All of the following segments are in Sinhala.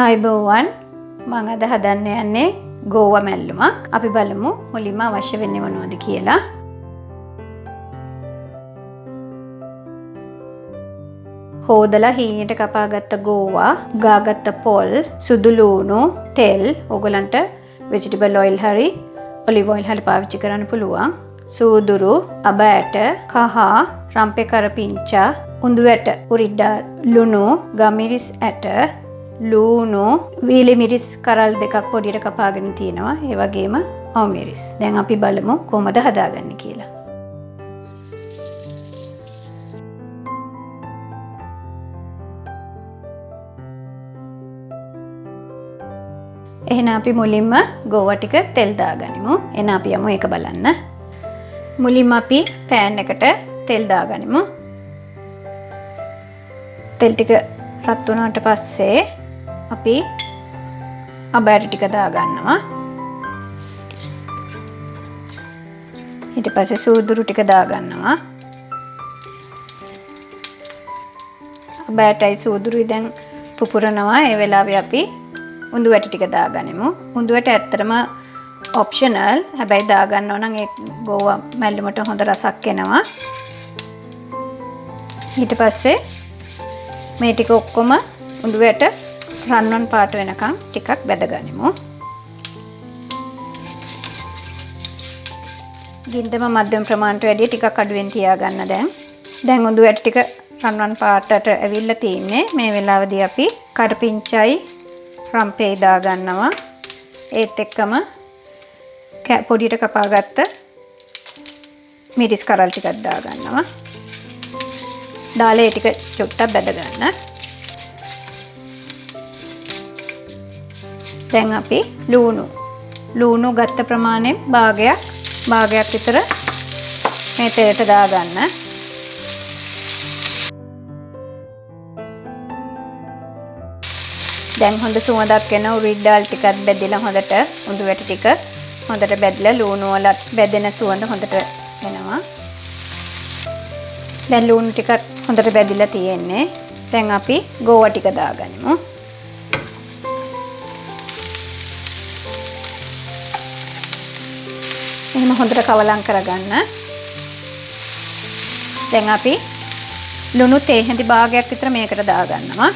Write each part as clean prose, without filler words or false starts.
ආයුබෝවන් මම අද හදන්න යන්නේ ගෝවා මැල්ලුමක්. අපි බලමු මුලින්ම අවශ්‍ය වෙන්නේ මොනවද කියලා. හොදලා හීනයට කපාගත්ත ගෝවා, ගාගත්ත පොල්, සුදු ලූණු, තෙල්, ඕගලන්ට vegetable oil හරි olive oil හරි පාවිච්චි කරන්න පුළුවන්. සූදුරු, අබ ඇට, කහ, රම්පේ කරපිංචා, උඳු ඇට, උරිඩා, ලුණු, ගමිරිස් ඇට, ලූණු, වීලි මිරිස් කරල් දෙකක් පොඩියට කපාගෙන තියෙනවා. ඒ වගේම අවු මිරිස්. දැන් අපි බලමු කොහොමද හදාගන්නේ කියලා. එහෙනම් අපි මුලින්ම ගෝවා ටික තෙල් දාගනිමු. එහෙනම් අපි යමු ඒක බලන්න. මුලින්ම අපි පෑන් එකට තෙල් දාගනිමු. තෙල් ටික රත් වුණාට පස්සේ අපි අබෑට ටික දාගන්නවා. ඊට පස්සේ සූදුරු ටික දාගන්නවා. අබෑටයි සූදුරුයි දැන් පුපුරනවා. ඒ වෙලාවේ අපි උඳු ඇට ටික දාගනිමු. උඳු ඇට ඇත්තටම ඔප්ෂනල්. හැබැයි දාගන්න ඕන නම් ඒ ගෝවා මැල්ලුමට හොඳ රසක් එනවා. ඊට පස්සේ මේ ටික ඔක්කොම උඳු ඇට රන්වන් පාට වෙනකන් ටිකක් බැදගනිමු. ගින්දම මධ්‍යම ප්‍රමාණයට වැඩිය ටිකක් අඩුවෙන් තියාගන්න දැන්. දැන් උඳු ඇට ටික රන්වන් පාටට ඇවිල්ලා තින්නේ. මේ වෙලාවදී අපි කරපිංචයි රම්පේ දාගන්නවා. ඒත් එක්කම පොඩියට කපාගත්ත මිරිස් කරල් ටිකක් දාගන්නවා. දාලා ඒ ටික චුට්ටක් බැද ගන්න. දැන් අපි ලූණු ගත්ත ප්‍රමාණයෙන් භාගයක් විතර මේ තෙලට දාගන්න. දැන් හොඳ සුවඳක් එන උරිඩ්ඩාල් ටිකක් බෙදලා හොඳට උඳු වැටි ටික හොඳට බෙදලා ලූණු වල බෙදෙන සුවඳ හොඳට එනවා. දැන් ලූණු ටික හොඳට බෙදලා තියෙන්නේ. දැන් අපි ගෝවා ටික දාගනිමු. එහෙනම් හොඳට කවලම් කරගන්න. දැන් අපි ලුණු තේ හැඳි භාගයක් විතර මේකට දාගන්නවා.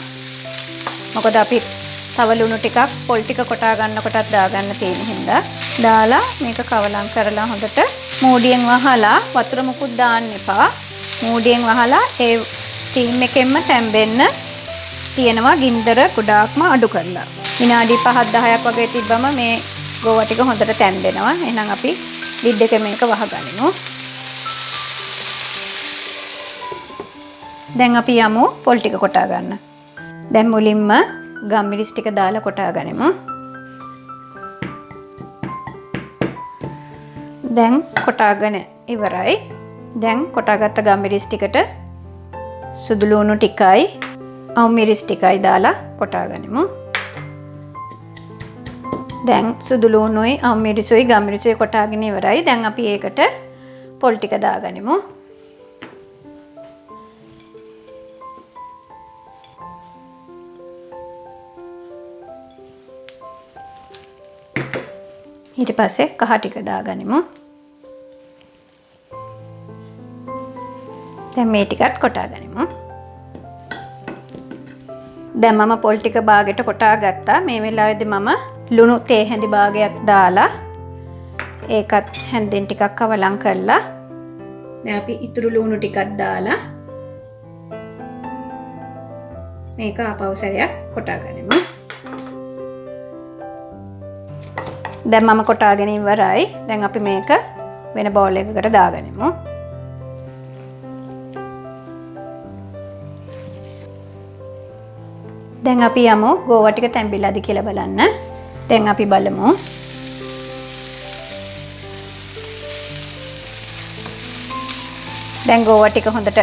මොකද අපි තව ලුණු ටිකක් පොල් ටික කොටා ගන්නකොටත් දාගන්න තියෙන හින්දා දාලා මේක කවලම් කරලා හොඳට මූඩියෙන් වහලා වතුර මුකුත් දාන්න එපා. මූඩියෙන් වහලා ඒ ස්ටීම් එකෙන්ම තැම්බෙන්න තියෙනවා. ගින්දර ගොඩාක්ම අඩු කරලා විනාඩි 5-10ක් වගේ තිබ්බම මේ ගෝවා ටික හොඳට තැම්බෙනවා. එහෙනම් අපි ලිඩ් එකේ මේක වහගනිමු. දැන් අපි යමු පොල් ටික කොටා ගන්න. දැන් මුලින්ම ගම්මිරිස් ටික දාලා කොටා ගනිමු. දැන් කොටාගෙන ඉවරයි. දැන් කොටාගත්ත ගම්මිරිස් ටිකට සුදු ලූණු ටිකයි අවු මිරිස් ටිකයි දාලා කොටා ගනිමු. දැන් සුදු ලූණුයි අවු මිරිසුයි ගම්මිරිසුයි කොටාගෙන ඉවරයි. දැන් අපි ඒකට පොල් ටික දාගනිමු. ඊට පස්සේ කහ ටික දාගනිමු. දැන් මේ ටිකත් කොටා ගනිමු. දැන් මම පොල් ටික භාගයට කොටා ගත්තා. මේ වෙලාවේදී මම ලුණු තේ හැඳි භාගයක් දාලා ඒකත් හැන්දෙන් ටිකක් කවලම් කරලා දැන් අපි ඉතුරු ලුණු ටිකක් දාලා මේක ආපහු සැරයක් කොටා ගනිමු. දැන් මම කොටාගෙන ඉවරයි. දැන් අපි මේක වෙන බෝල් එකකට දාගනිමු. දැන් අපි යමු ගෝවා ටික තැම්බිලාද කියලා බලන්න. දැන් අපි බලමු. දැන් ගෝවා ටික හොඳට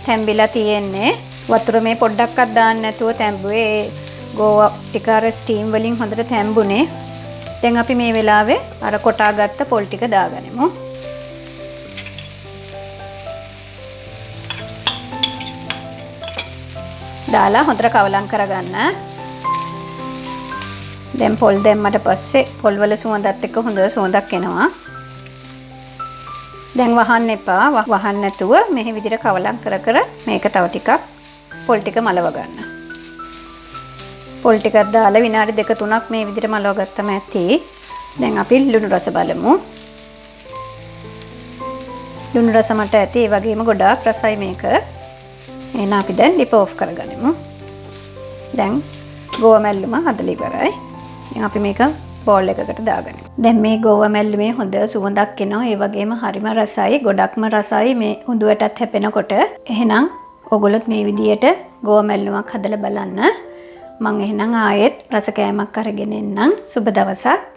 තැම්බිලා තියෙන්නේ. වතුර මේ පොඩ්ඩක්වත් දාන්න නැතුව තැම්බුවේ. ගෝවා ටික අර ස්ටීම් වලින් හොඳට තැම්බුනේ. දැන් අපි මේ වෙලාවේ අර කොටාගත්ත පොල් ටික දාගනිමු. දාලා හොඳට කවලම් කරගන්න. දැන් පොල් දැම්මට පස්සේ පොල් වල සුවඳත් එක්ක හොඳ සුවඳක් එනවා. දැන් වහන්න එපා. වහන්න නැතුව මෙහි විදිහට කවලම් කර කර මේක තව ටිකක් පොල් ටික මලව ගන්න. පොල් ටිකක් දාලා විනාඩි 2-3ක් මේ විදිහට මලව ගත්තම ඇති. දැන් අපි ලුණු රස බලමු. ලුණු රස මට ඇති. ඒ වගේම ගොඩාක් රසයි මේක. එහෙනම් අපි දැන් ලිප ඔෆ් කරගනිමු. දැන් ගෝවා මැල්ලුම හදලා ඉවරයි. දැන් අපි මේක බෝල් එකකට දාගනිමු. දැන් මේ ගෝවා මැල්ලුමේ හොඳ සුවඳක් එනවා. ඒ වගේම හරිම රසයි. ගොඩක්ම රසයි මේ උඳුවටත් හැපෙනකොට. එහෙනම් ඔයගොල්ලොත් මේ විදියට ගෝවා මැල්ලුමක් හදලා බලන්න. මම එහෙනම් ආයෙත් රස කෑමක් අරගෙන එන්නම්. සුබ දවසක්.